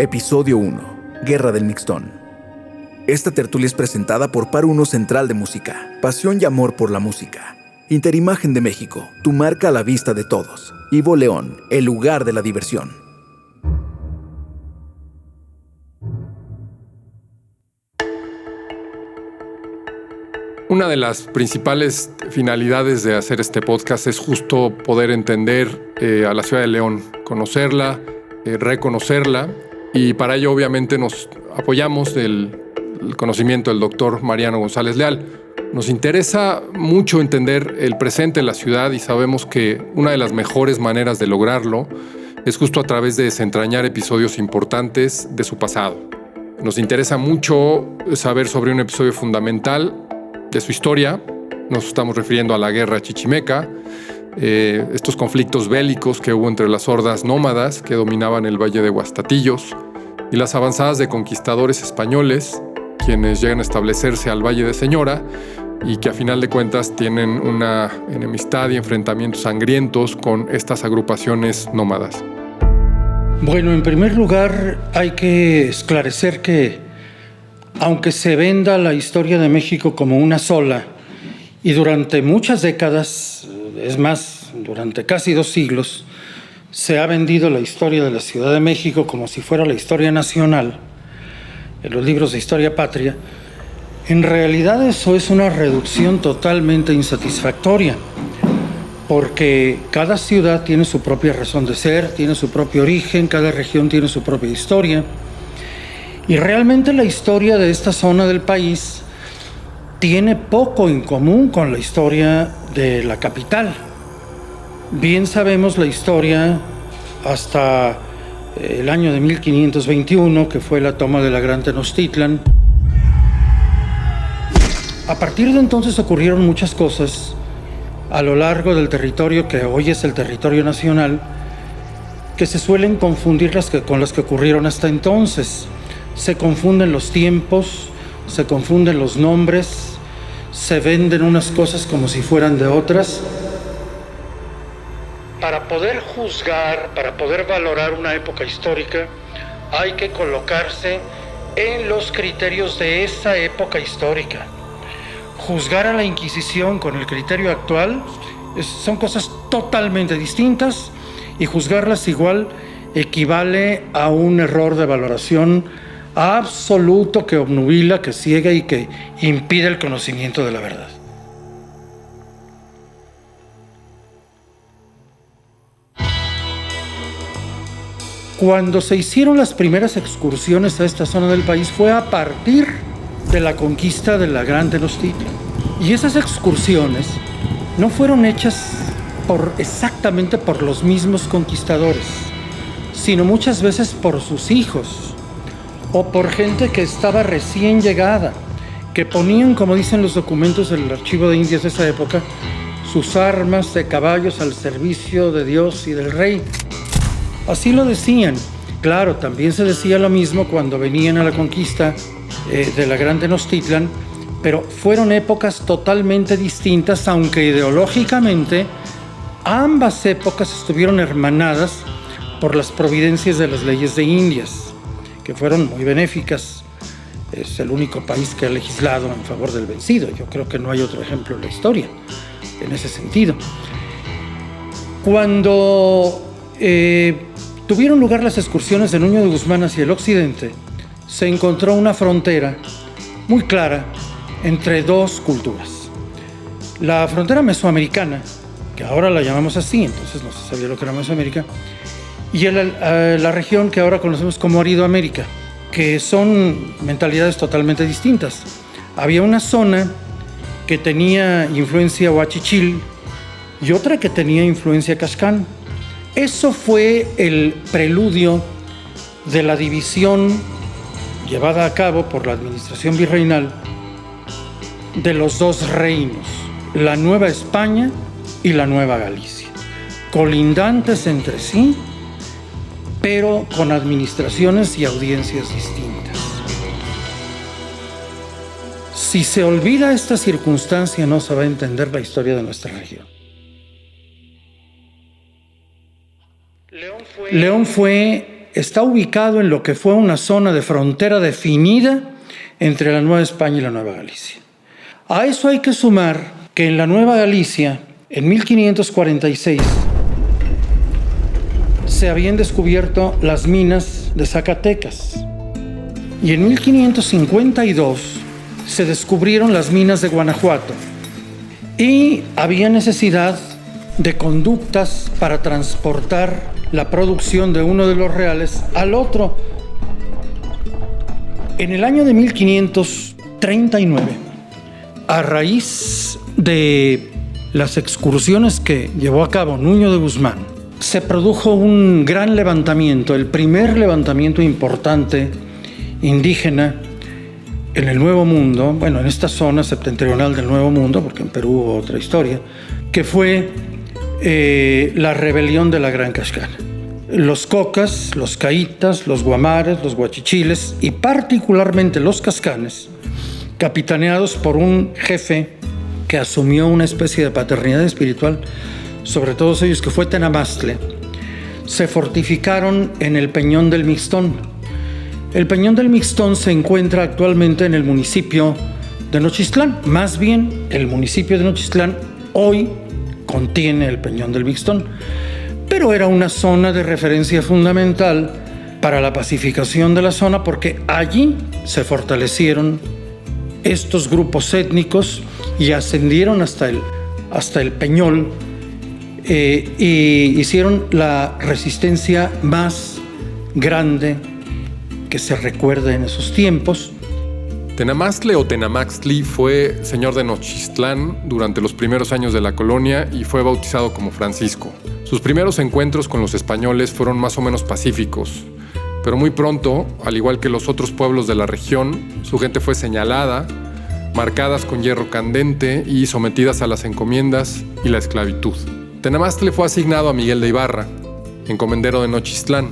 Episodio 1. Guerra del Mixtón. Esta tertulia es presentada por Par Uno Central de Música, pasión y amor por la música. Interimagen de México, tu marca a la vista de todos. Ivo León, el lugar de la diversión. Una de las principales finalidades de hacer este podcast es justo poder entender a la ciudad de León, conocerla, reconocerla, y para ello obviamente nos apoyamos del conocimiento del doctor Mariano González Leal. Nos interesa mucho entender el presente de la ciudad y sabemos que una de las mejores maneras de lograrlo es justo a través de desentrañar episodios importantes de su pasado. Nos interesa mucho saber sobre un episodio fundamental de su historia. Nos estamos refiriendo a la Guerra Chichimeca, estos conflictos bélicos que hubo entre las hordas nómadas que dominaban el Valle de Huastatillos y las avanzadas de conquistadores españoles, quienes llegan a establecerse al Valle de Señora y que a final de cuentas tienen una enemistad y enfrentamientos sangrientos con estas agrupaciones nómadas. Bueno, en primer lugar hay que esclarecer que aunque se venda la historia de México como una sola, y durante muchas décadas, es más, durante casi 2 siglos, se ha vendido la historia de la Ciudad de México como si fuera la historia nacional, en los libros de historia patria, en realidad eso es una reducción totalmente insatisfactoria, porque cada ciudad tiene su propia razón de ser, tiene su propio origen, cada región tiene su propia historia. Y realmente la historia de esta zona del país tiene poco en común con la historia de la capital. Bien sabemos la historia hasta el año de 1521, que fue la toma de la Gran Tenochtitlan. A partir de entonces ocurrieron muchas cosas a lo largo del territorio que hoy es el territorio nacional, que se suelen confundir con las que ocurrieron hasta entonces. Se confunden los tiempos, se confunden los nombres, se venden unas cosas como si fueran de otras. Para poder juzgar, para poder valorar una época histórica, hay que colocarse en los criterios de esa época histórica. Juzgar a la Inquisición con el criterio actual son cosas totalmente distintas, y juzgarlas igual equivale a un error de valoración absoluto que obnubila, que ciega y que impide el conocimiento de la verdad. Cuando se hicieron las primeras excursiones a esta zona del país fue a partir de la conquista de la Gran Tenochtitlan. Y esas excursiones no fueron hechas exactamente por los mismos conquistadores, sino muchas veces por sus hijos o por gente que estaba recién llegada, que ponían, como dicen los documentos del Archivo de Indias de esa época, sus armas de caballos al servicio de Dios y del rey. Así lo decían. Claro, también se decía lo mismo cuando venían a la conquista de la Gran Tenochtitlan, pero fueron épocas totalmente distintas, aunque ideológicamente ambas épocas estuvieron hermanadas por las providencias de las leyes de Indias, que fueron muy benéficas. Es el único país que ha legislado en favor del vencido. Yo creo que no hay otro ejemplo en la historia en ese sentido. Cuando tuvieron lugar las excursiones de Nuño de Guzmán hacia el occidente, se encontró una frontera muy clara entre 2 culturas. La frontera mesoamericana, que ahora la llamamos así, entonces no se sabía lo que era Mesoamérica, y la región que ahora conocemos como Aridoamérica, que son mentalidades totalmente distintas. Había una zona que tenía influencia huachichil y otra que tenía influencia cascán. Eso fue el preludio de la división llevada a cabo por la administración virreinal de los 2 reinos, la Nueva España y la Nueva Galicia, colindantes entre sí, pero con administraciones y audiencias distintas. Si se olvida esta circunstancia, no se va a entender la historia de nuestra región. León fue está ubicado en lo que fue una zona de frontera definida entre la Nueva España y la Nueva Galicia. A eso hay que sumar que en la Nueva Galicia, en 1546, se habían descubierto las minas de Zacatecas. Y en 1552 se descubrieron las minas de Guanajuato. Y había necesidad de conductas para transportar la producción de uno de los reales al otro. En el año de 1539, a raíz de las excursiones que llevó a cabo Nuño de Guzmán, se produjo un gran levantamiento, el primer levantamiento importante indígena en el Nuevo Mundo, bueno, en esta zona septentrional del Nuevo Mundo, porque en Perú hubo otra historia, que fue la rebelión de la Gran Cascana. Los cocas, los caítas, los guamares, los guachichiles y particularmente los cascanes, capitaneados por un jefe que asumió una especie de paternidad espiritual sobre todos ellos, que fue Tenamastle, se fortificaron en el Peñón del Mixtón. El Peñón del Mixtón se encuentra actualmente en el municipio de Nochistlán. Más bien, el municipio de Nochistlán hoy contiene el Peñón del Mixtón, pero era una zona de referencia fundamental para la pacificación de la zona, porque allí se fortalecieron estos grupos étnicos y ascendieron hasta el Peñol y hicieron la resistencia más grande que se recuerda en esos tiempos. Tenamastle o Tenamaxtli fue señor de Nochistlán durante los primeros años de la colonia y fue bautizado como Francisco. Sus primeros encuentros con los españoles fueron más o menos pacíficos, pero muy pronto, al igual que los otros pueblos de la región, su gente fue señalada, marcadas con hierro candente y sometidas a las encomiendas y la esclavitud. Tenamastle fue asignado a Miguel de Ibarra, encomendero de Nochistlán.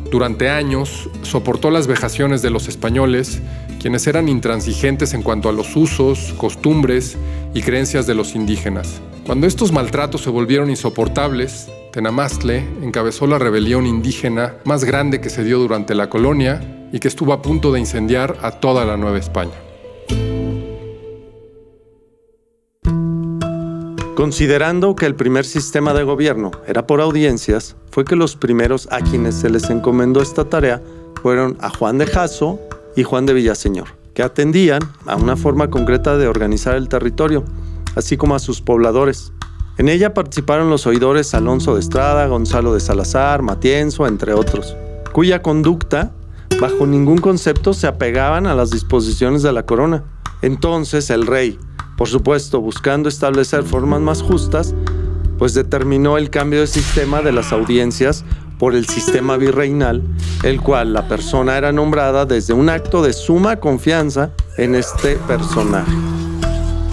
Durante años soportó las vejaciones de los españoles, quienes eran intransigentes en cuanto a los usos, costumbres y creencias de los indígenas. Cuando estos maltratos se volvieron insoportables, Tenamastle encabezó la rebelión indígena más grande que se dio durante la colonia y que estuvo a punto de incendiar a toda la Nueva España. Considerando que el primer sistema de gobierno era por audiencias, fue que los primeros a quienes se les encomendó esta tarea fueron a Juan de Jasso y Juan de Villaseñor, que atendían a una forma concreta de organizar el territorio, así como a sus pobladores. En ella participaron los oidores Alonso de Estrada, Gonzalo de Salazar, Matienzo, entre otros, cuya conducta, bajo ningún concepto, se apegaban a las disposiciones de la corona. Entonces el rey, por supuesto, buscando establecer formas más justas, pues determinó el cambio de sistema de las audiencias por el sistema virreinal, el cual la persona era nombrada desde un acto de suma confianza en este personaje.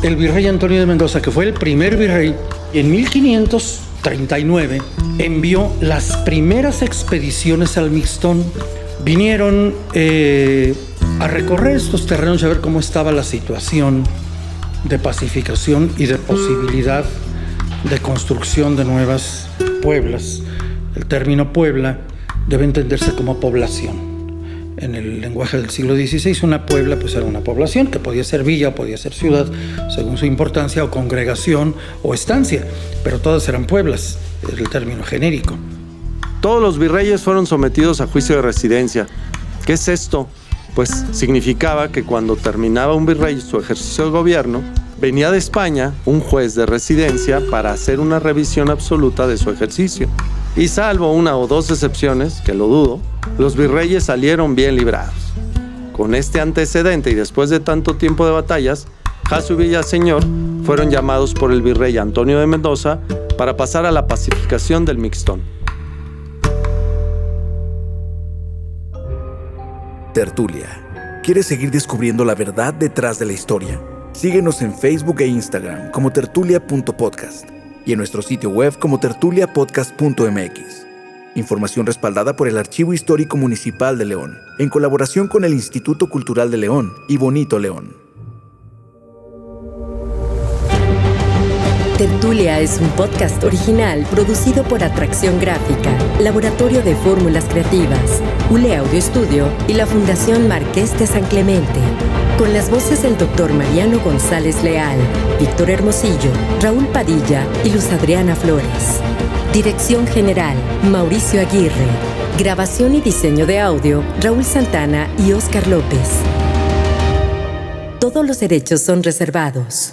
El virrey Antonio de Mendoza, que fue el primer virrey, en 1539 envió las primeras expediciones al Mixtón. Vinieron a recorrer estos terrenos y a ver cómo estaba la situación de pacificación y de posibilidad de construcción de nuevas pueblas. El término puebla debe entenderse como población. En el lenguaje del siglo XVI, una puebla pues era una población que podía ser villa, podía ser ciudad, según su importancia, o congregación o estancia, pero todas eran pueblas, es el término genérico. Todos los virreyes fueron sometidos a juicio de residencia. ¿Qué es esto? Pues significaba que cuando terminaba un virrey su ejercicio de gobierno, venía de España un juez de residencia para hacer una revisión absoluta de su ejercicio. Y salvo una o dos excepciones, que lo dudo, los virreyes salieron bien librados. Con este antecedente y después de tanto tiempo de batallas, Jasso y Villaseñor fueron llamados por el virrey Antonio de Mendoza para pasar a la pacificación del Mixtón. Tertulia. ¿Quieres seguir descubriendo la verdad detrás de la historia? Síguenos en Facebook e Instagram como tertulia.podcast y en nuestro sitio web como tertuliapodcast.mx. Información respaldada por el Archivo Histórico Municipal de León, en colaboración con el Instituto Cultural de León y Bonito León. Tertulia es un podcast original producido por Atracción Gráfica, Laboratorio de Fórmulas Creativas, ULE Audio Estudio y la Fundación Marqués de San Clemente. Con las voces del Dr. Mariano González Leal, Víctor Hermosillo, Raúl Padilla y Luz Adriana Flores. Dirección General, Mauricio Aguirre. Grabación y diseño de audio, Raúl Santana y Óscar López. Todos los derechos son reservados.